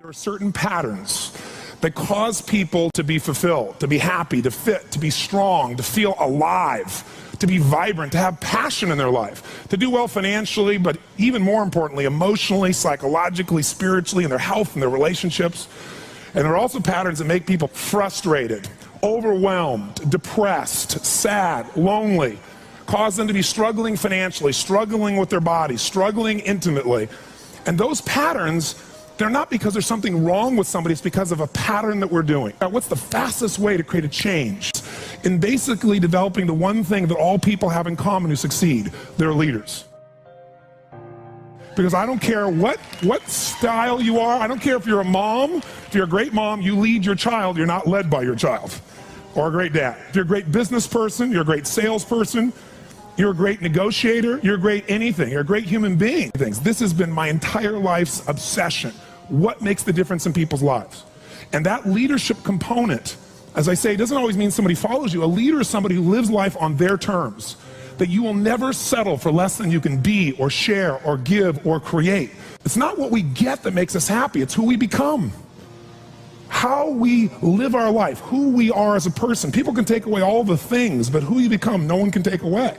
There are certain patterns that cause people to be fulfilled, to be happy, to fit, to be strong, to feel alive, to be vibrant, to have passion in their life, to do well financially, but even more importantly, emotionally, psychologically, spiritually, in their health and their relationships. And there are also patterns that make people frustrated, overwhelmed, depressed, sad, lonely, cause them to be struggling financially, struggling with their body, struggling intimately. And those patterns, they're not because there's something wrong with somebody, it's because of a pattern that we're doing. Now, what's the fastest way to create a change? In basically developing the one thing that all people have in common who succeed, they're leaders. Because I don't care what style you are, I don't care if you're a mom, if you're a great mom, you lead your child, you're not led by your child. Or a great dad. If you're a great business person, you're a great salesperson, you're a great negotiator, you're a great anything, you're a great human being. This has been my entire life's obsession. What makes the difference in people's lives? And that leadership component, as I say, doesn't always mean somebody follows you. A leader is somebody who lives life on their terms. That you will never settle for less than you can be or share or give or create. It's not what we get that makes us happy, it's who we become. How we live our life, who we are as a person. People can take away all the things, but who you become, no one can take away.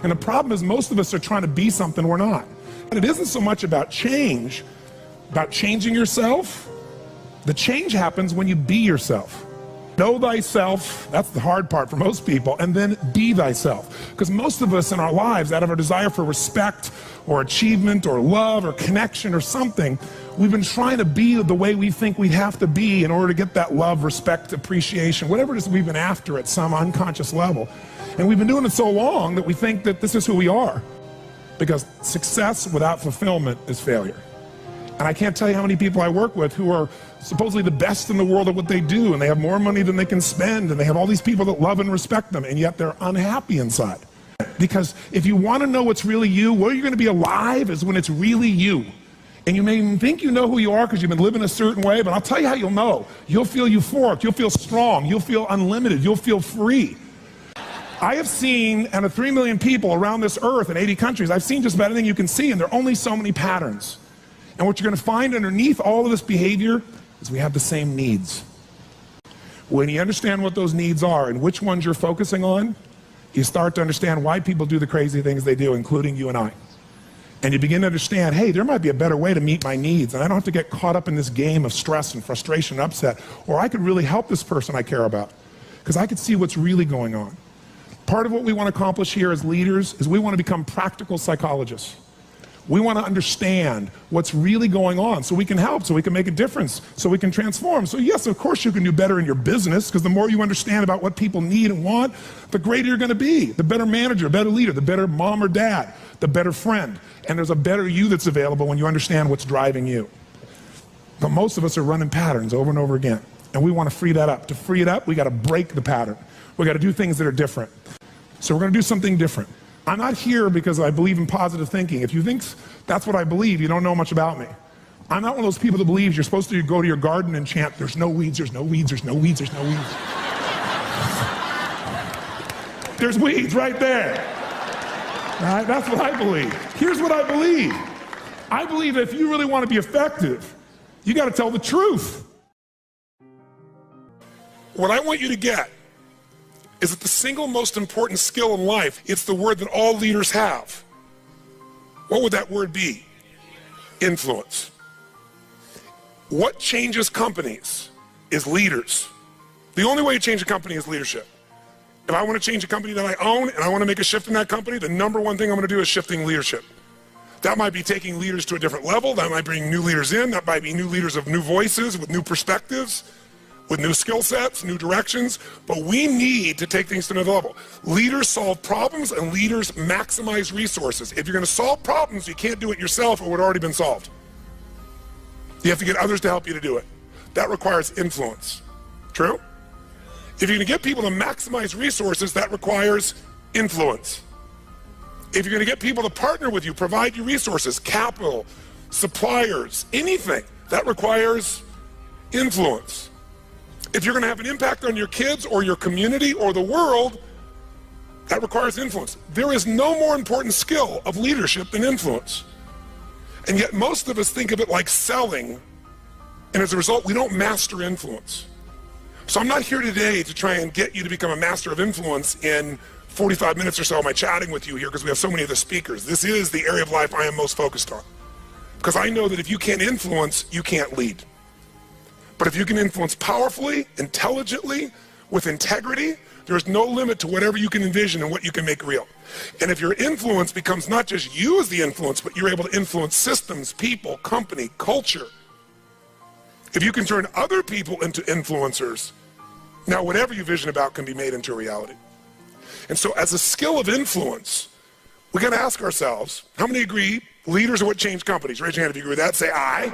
And the problem is most of us are trying to be something we're not. And it isn't so much about change, about changing yourself. The change happens when you be yourself. Know thyself, that's the hard part for most people, and then be thyself. Because most of us in our lives, out of our desire for respect or achievement or love or connection or something, we've been trying to be the way we think we have to be in order to get that love, respect, appreciation, whatever it is we've been after at some unconscious level. And we've been doing it so long that we think that this is who we are. Because success without fulfillment is failure. And I can't tell you how many people I work with who are supposedly the best in the world at what they do, and they have more money than they can spend, and they have all these people that love and respect them, and yet they're unhappy inside. Because if you want to know what's really you, where you're going to be alive is when it's really you. And you may even think you know who you are because you've been living a certain way, but I'll tell you how you'll know. You'll feel euphoric, you'll feel strong, you'll feel unlimited, you'll feel free. I have seen, out of 3 million people around this earth in 80 countries, I've seen just about anything you can see, and there are only so many patterns. And what you're going to find underneath all of this behavior is we have the same needs. When you understand what those needs are and which ones you're focusing on, you start to understand why people do the crazy things they do, including you and I. And you begin to understand, hey, there might be a better way to meet my needs, and I don't have to get caught up in this game of stress and frustration and upset, or I could really help this person I care about, because I could see what's really going on. Part of what we want to accomplish here as leaders is we want to become practical psychologists. We want to understand what's really going on so we can help, so we can make a difference, so we can transform. So yes, of course you can do better in your business, because the more you understand about what people need and want, the greater you're going to be. The better manager, better leader, the better mom or dad, the better friend. And there's a better you that's available when you understand what's driving you. But most of us are running patterns over and over again. And we want to free that up. To free it up, we got to break the pattern. We got to do things that are different. So we're going to do something different. I'm not here because I believe in positive thinking. If you think that's what I believe, you don't know much about me. I'm not one of those people that believes you're supposed to go to your garden and chant, there's no weeds, there's no weeds, there's no weeds, there's no weeds. There's weeds right there. Right? That's what I believe. Here's what I believe. I believe that if you really want to be effective, you got to tell the truth. What I want you to get is that the single most important skill in life, it's the word that all leaders have. What would that word be? Influence. What changes companies is leaders. The only way you change a company is leadership. If I want to change a company that I own and I want to make a shift in that company, the number one thing I'm going to do is shifting leadership. That might be taking leaders to a different level. That might bring new leaders in. That might be new leaders of new voices with new perspectives, with new skill sets, new directions, but we need to take things to another level. Leaders solve problems and leaders maximize resources. If you're going to solve problems, you can't do it yourself or it would already been solved. You have to get others to help you to do it. That requires influence. True? If you're going to get people to maximize resources, that requires influence. If you're going to get people to partner with you, provide you resources, capital, suppliers, anything, that requires influence. If you're going to have an impact on your kids or your community or the world, that requires influence. There is no more important skill of leadership than influence. And yet most of us think of it like selling And as a result, we don't master influence. So I'm not here today to try and get you to become a master of influence in 45 minutes or so of my chatting with you here, because we have so many of the speakers. This is the area of life I am most focused on. Because I know that if you can't influence, you can't lead. But if you can influence powerfully, intelligently, with integrity, there's no limit to whatever you can envision and what you can make real. And if your influence becomes not just you as the influence, but you're able to influence systems, people, company, culture. If you can turn other people into influencers, now whatever you vision about can be made into a reality. And so as a skill of influence, we got to ask ourselves, how many agree leaders are what change companies? Raise your hand if you agree with that, say aye.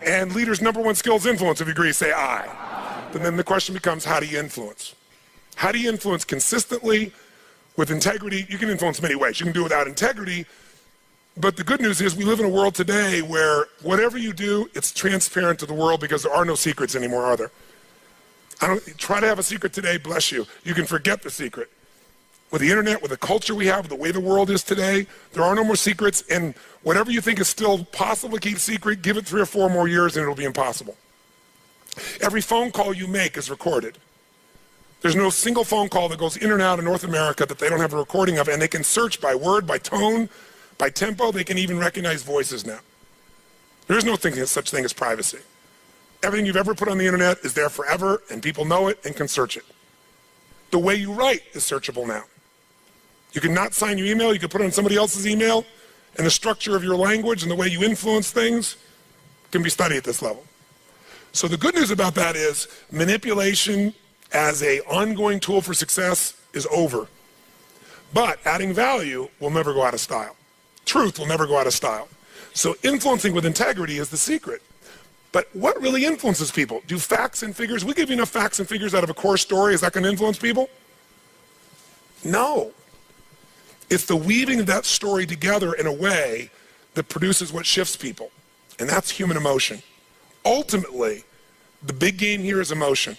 And leaders' number one skill is influence. If you agree, say aye. And then the question becomes, how do you influence? How do you influence consistently with integrity? You can influence many ways. You can do it without integrity. But the good news is we live in a world today where whatever you do, it's transparent to the world, because there are no secrets anymore, are there? Try to have a secret today, bless you. You can forget the secret. With the internet, with the culture we have, the way the world is today, there are no more secrets, and whatever you think is still possible to keep secret, give it 3 or 4 more years and it'll be impossible. Every phone call you make is recorded. There's no single phone call that goes in and out of North America that they don't have a recording of, and they can search by word, by tone, by tempo. They can even recognize voices now. There is no such thing as privacy. Everything you've ever put on the internet is there forever, and people know it and can search it. The way you write is searchable now. You can not sign your email, you can put it on somebody else's email, and the structure of your language and the way you influence things can be studied at this level. So the good news about that is manipulation as an ongoing tool for success is over. But adding value will never go out of style. Truth will never go out of style. So influencing with integrity is the secret. But what really influences people? Do facts and figures, we give you enough facts and figures out of a core story, is that going to influence people? No. It's the weaving of that story together in a way that produces what shifts people. And that's human emotion. Ultimately, the big game here is emotion.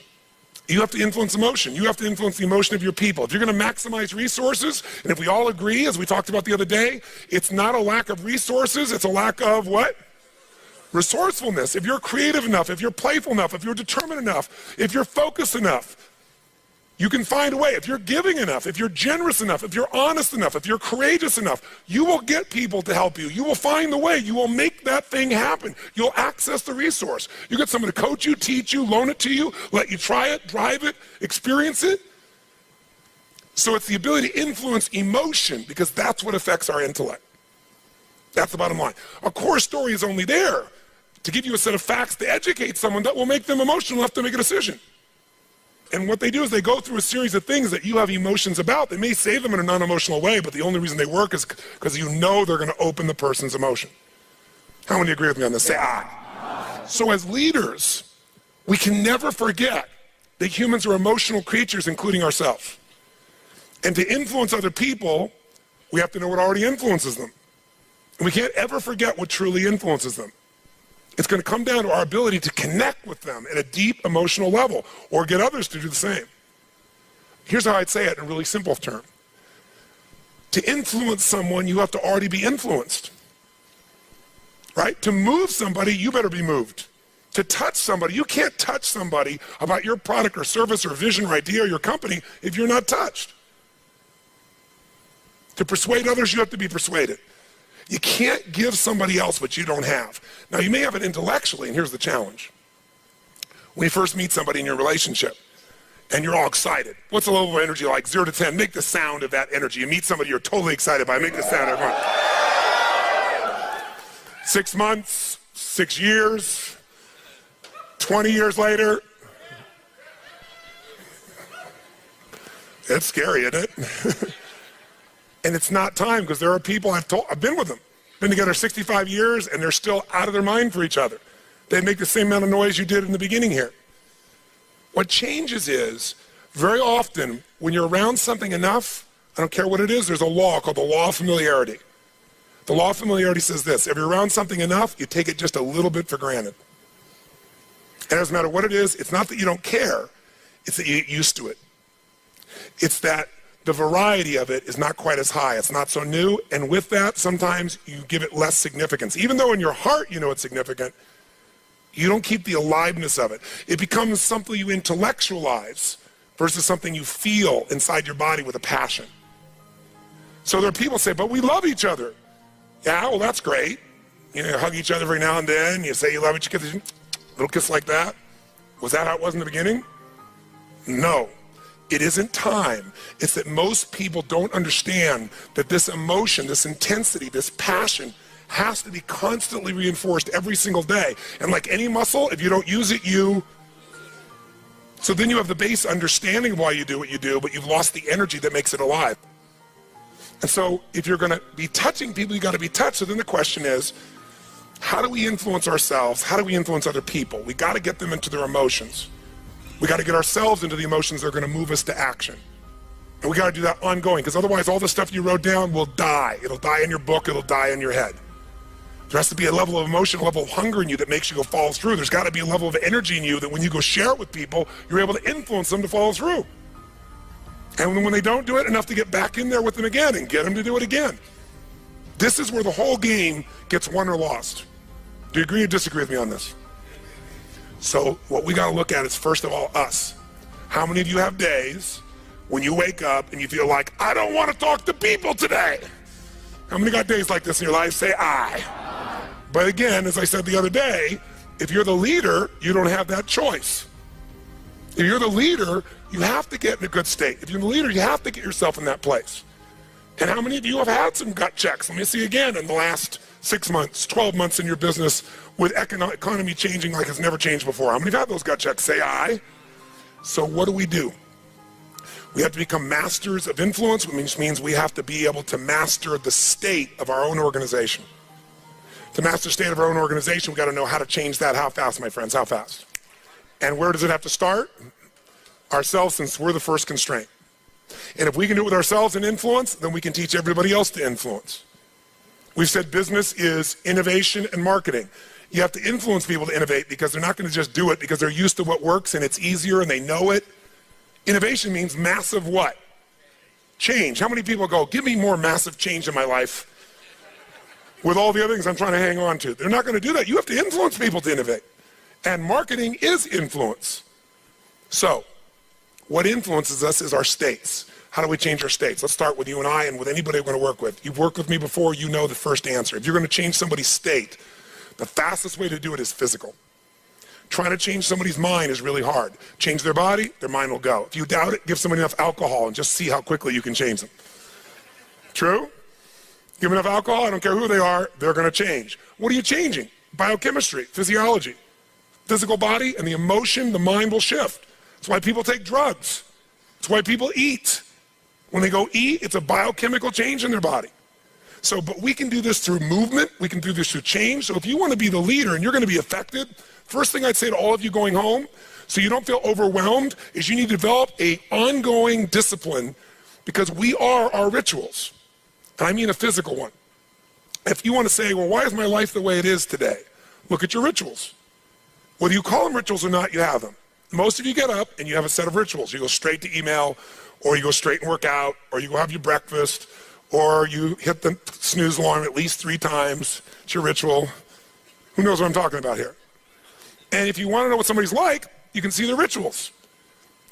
You have to influence emotion. You have to influence the emotion of your people. If you're going to maximize resources, and if we all agree, as we talked about the other day, it's not a lack of resources, it's a lack of what? Resourcefulness. If you're creative enough, if you're playful enough, if you're determined enough, if you're focused enough, you can find a way. If you're giving enough, if you're generous enough, if you're honest enough, if you're courageous enough, you will get people to help you. You will find the way. You will make that thing happen. You'll access the resource. You get someone to coach you, teach you, loan it to you, let you try it, drive it, experience it. So it's the ability to influence emotion, because that's what affects our intellect. That's the bottom line. A core story is only there to give you a set of facts to educate someone that will make them emotional enough to make a decision. And what they do is they go through a series of things that you have emotions about. They may say them in a non-emotional way, but the only reason they work is because you know they're going to open the person's emotion. How many agree with me on this? Say aye. So as leaders, we can never forget that humans are emotional creatures, including ourselves. And to influence other people, we have to know what already influences them. And we can't ever forget what truly influences them. It's going to come down to our ability to connect with them at a deep emotional level, or get others to do the same. Here's how I'd say it in a really simple term. To influence someone, you have to already be influenced. Right? To move somebody, you better be moved. To touch somebody, you can't touch somebody about your product or service or vision or idea or your company if you're not touched. To persuade others, you have to be persuaded. You can't give somebody else what you don't have. Now, you may have it intellectually, and here's the challenge. When you first meet somebody in your relationship, and you're all excited, what's the level of energy like? 0 to 10, make the sound of that energy. You meet somebody you're totally excited by, make the sound, everyone. 6 months, 6 years, 20 years later. It's scary, isn't it? And it's not time, because there are people I've been with them, been together 65 years, and they're still out of their mind for each other. They make the same amount of noise you did in the beginning here. What changes is, very often, when you're around something enough, I don't care what it is, there's a law called the law of familiarity. The law of familiarity says this: if you're around something enough, you take it just a little bit for granted. And it doesn't matter what it is, it's not that you don't care, it's that you get used to it. It's that the variety of it is not quite as high. It's not so new, and with that, sometimes you give it less significance. Even though in your heart you know it's significant, You don't keep the aliveness of it. It becomes something you intellectualize versus something you feel inside your body with a passion. So there are people say, but we love each other. Yeah, well, that's great. You know, hug each other every now and then. You say you love each other, little kiss like that. Was that how it was in the beginning? No, it isn't time. It's that most people don't understand that this emotion, this intensity, this passion has to be constantly reinforced every single day. And like any muscle, if you don't use it, so then you have the base understanding of why you do what you do, but you've lost the energy that makes it alive. And so if you're gonna be touching people, you gotta be touched. So then the question is, how do we influence ourselves? How do we influence other people? We gotta get them into their emotions. We gotta get ourselves into the emotions that are gonna move us to action. And we gotta do that ongoing, because otherwise all the stuff you wrote down will die. It'll die in your book, it'll die in your head. There has to be a level of emotion, a level of hunger in you that makes you go follow through. There's gotta be a level of energy in you that when you go share it with people, you're able to influence them to follow through. And when they don't do it, enough to get back in there with them again and get them to do it again. This is where the whole game gets won or lost. Do you agree or disagree with me on this? So what we gotta look at is, first of all, us. How many of you have days when you wake up and you feel like, I don't wanna talk to people today? How many got days like this in your life? Say I. But again, as I said the other day, if you're the leader, you don't have that choice. If you're the leader, you have to get in a good state. If you're the leader, you have to get yourself in that place. And how many of you have had some gut checks? Let me see again in the last 6 months, 12 months in your business with economy changing like it's never changed before. How many have had those gut checks? Say aye. So what do? We have to become masters of influence, which means we have to be able to master the state of our own organization. To master the state of our own organization, we got to know how to change that. How fast, my friends? How fast? And where does it have to start? Ourselves, since we're the first constraint. And if we can do it with ourselves and influence, then we can teach everybody else to influence. We've said business is innovation and marketing. You have to influence people to innovate because they're not going to just do it because they're used to what works and it's easier and they know it. Innovation means massive what? Change. How many people go, give me more massive change in my life with all the other things I'm trying to hang on to? They're not going to do that. You have to influence people to innovate. And marketing is influence. So, what influences us is our states. How do we change our states? Let's start with you and I and with anybody we're going to work with. You've worked with me before, you know the first answer. If you're going to change somebody's state, the fastest way to do it is physical. Trying to change somebody's mind is really hard. Change their body, their mind will go. If you doubt it, give somebody enough alcohol and just see how quickly you can change them. True? Give them enough alcohol, I don't care who they are, they're going to change. What are you changing? Biochemistry, physiology. Physical body and the emotion, the mind will shift. That's why people take drugs. That's why people eat. When they go eat, it's a biochemical change in their body. So, but we can do this through movement. We can do this through change. So if you want to be the leader and you're going to be affected, first thing I'd say to all of you going home, so you don't feel overwhelmed, is you need to develop an ongoing discipline because we are our rituals. And I mean a physical one. If you want to say, well, why is my life the way it is today? Look at your rituals. Whether you call them rituals or not, you have them. Most of you get up and you have a set of rituals. You go straight to email, or you go straight and work out, or you go have your breakfast, or you hit the snooze alarm at least 3 times. It's your ritual. Who knows what I'm talking about here? And if you want to know what somebody's like, you can see their rituals.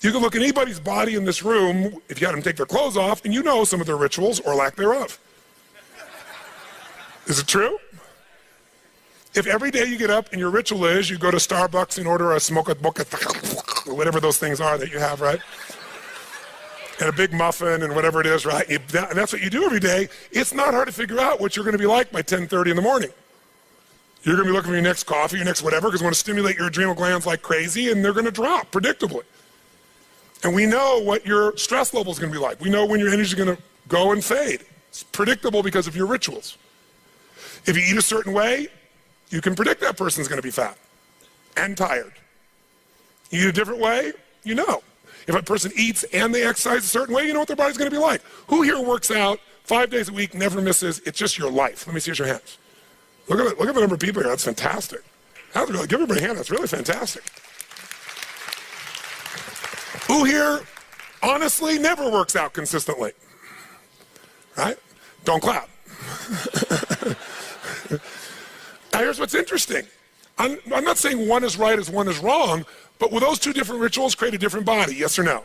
You can look at anybody's body in this room, if you had them take their clothes off, and you know some of their rituals or lack thereof. Is it true? If every day you get up and your ritual is you go to Starbucks and order a smoke boca, whatever those things are that you have, right? And a big muffin and whatever it is, right? And that's what you do every day. It's not hard to figure out what you're going to be like by 10:30 in the morning. You're going to be looking for your next coffee, your next whatever, because you want to stimulate your adrenal glands like crazy, and they're going to drop predictably. And we know what your stress level is going to be like. We know when your energy is going to go and fade. It's predictable because of your rituals. If you eat a certain way, you can predict that person's going to be fat and tired. You eat a different way, you know. If a person eats and they exercise a certain way, you know what their body's going to be like. Who here works out 5 days a week, never misses? It's just your life. Let me see your hands. Look at the number of people here. That's fantastic. That's really, give everybody a hand. That's really fantastic. Who here, honestly, never works out consistently? Right? Don't clap. Now here's what's interesting. I'm not saying one is right as one is wrong, but will those two different rituals create a different body, yes or no?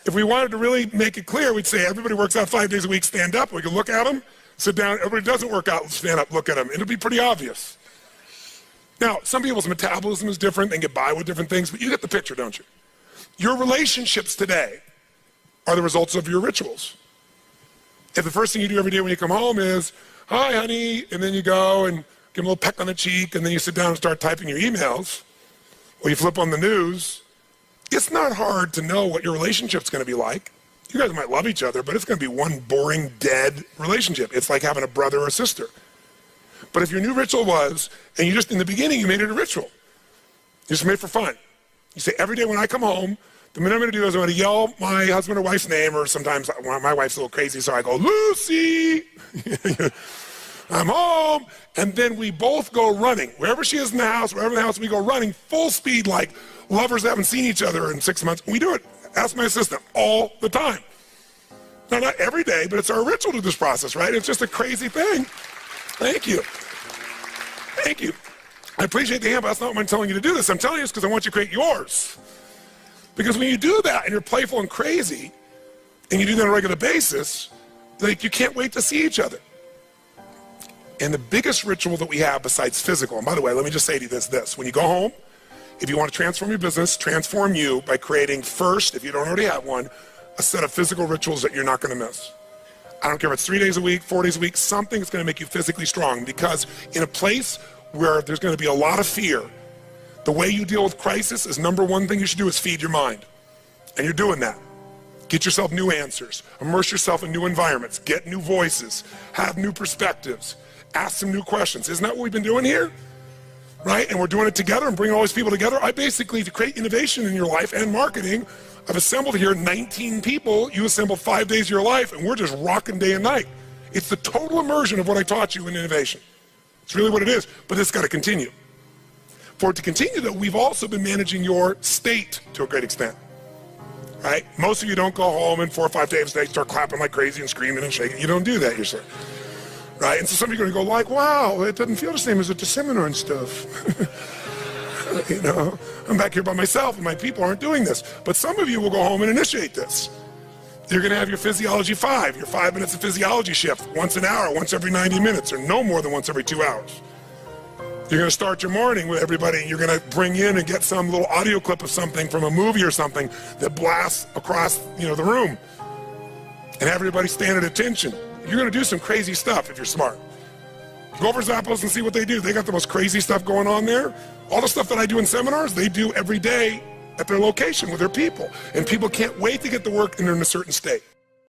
If we wanted to really make it clear, we'd say everybody works out 5 days a week, stand up, we can look at them, sit down, everybody doesn't work out, stand up, look at them. It'll be pretty obvious. Now, some people's metabolism is different, they get by with different things, but you get the picture, don't you? Your relationships today are the results of your rituals. If the first thing you do every day when you come home is, hi honey, and then you go and give them a little peck on the cheek, and then you sit down and start typing your emails, or you flip on the news, it's not hard to know what your relationship's gonna be like. You guys might love each other, but it's gonna be one boring, dead relationship. It's like having a brother or a sister. But if your new ritual was, and you just, in the beginning, you made it a ritual. You just made it for fun. You say, every day when I come home, the minute I'm gonna do is I'm gonna yell my husband or wife's name, or sometimes my wife's a little crazy, so I go, Lucy, I'm home. And then we both go running. Wherever she is in the house, wherever in the house, we go running full speed like lovers that haven't seen each other in 6 months. We do it, ask my assistant, all the time. Now, not every day, but it's our ritual to this process, right? It's just a crazy thing. Thank you. Thank you. I appreciate the hand, but that's not why I'm telling you to do this. I'm telling you this because I want you to create yours. Because when you do that and you're playful and crazy, and you do that on a regular basis, like you can't wait to see each other. And the biggest ritual that we have besides physical, and by the way, let me just say to you this. When you go home, if you want to transform your business, transform you by creating first, if you don't already have one, a set of physical rituals that you're not going to miss. I don't care if it's 3 days a week, 4 days a week, something that's going to make you physically strong, because in a place where there's going to be a lot of fear, the way you deal with crisis is number one thing you should do is feed your mind. And you're doing that. Get yourself new answers, immerse yourself in new environments, get new voices, have new perspectives, ask some new questions. Isn't that what we've been doing here? Right? And we're doing it together and bringing all these people together. I basically, to create innovation in your life and marketing, I've assembled here 19 people. You assembled 5 days of your life, and we're just rocking day and night. It's the total immersion of what I taught you in innovation. It's really what it is, but it's got to continue. For it to continue, though, we've also been managing your state to a great extent. Right? Most of you don't go home and 4 or 5 days a day start clapping like crazy and screaming and shaking. You don't do that yourself. Right? And so some of you are going to go like, wow, it doesn't feel the same as at the seminar and stuff. You know, I'm back here by myself and my people aren't doing this. But some of you will go home and initiate this. You're going to have your Physiology 5, your 5 minutes of physiology shift, once an hour, once every 90 minutes, or no more than once every 2 hours. You're going to start your morning with everybody. You're going to bring in and get some little audio clip of something from a movie or something that blasts across, the room, and have everybody stand at attention. You're going to do some crazy stuff if you're smart. Go over Zappos and see what they do. They got the most crazy stuff going on there. All the stuff that I do in seminars, they do every day at their location with their people. And people can't wait to get to work and they're in a certain state.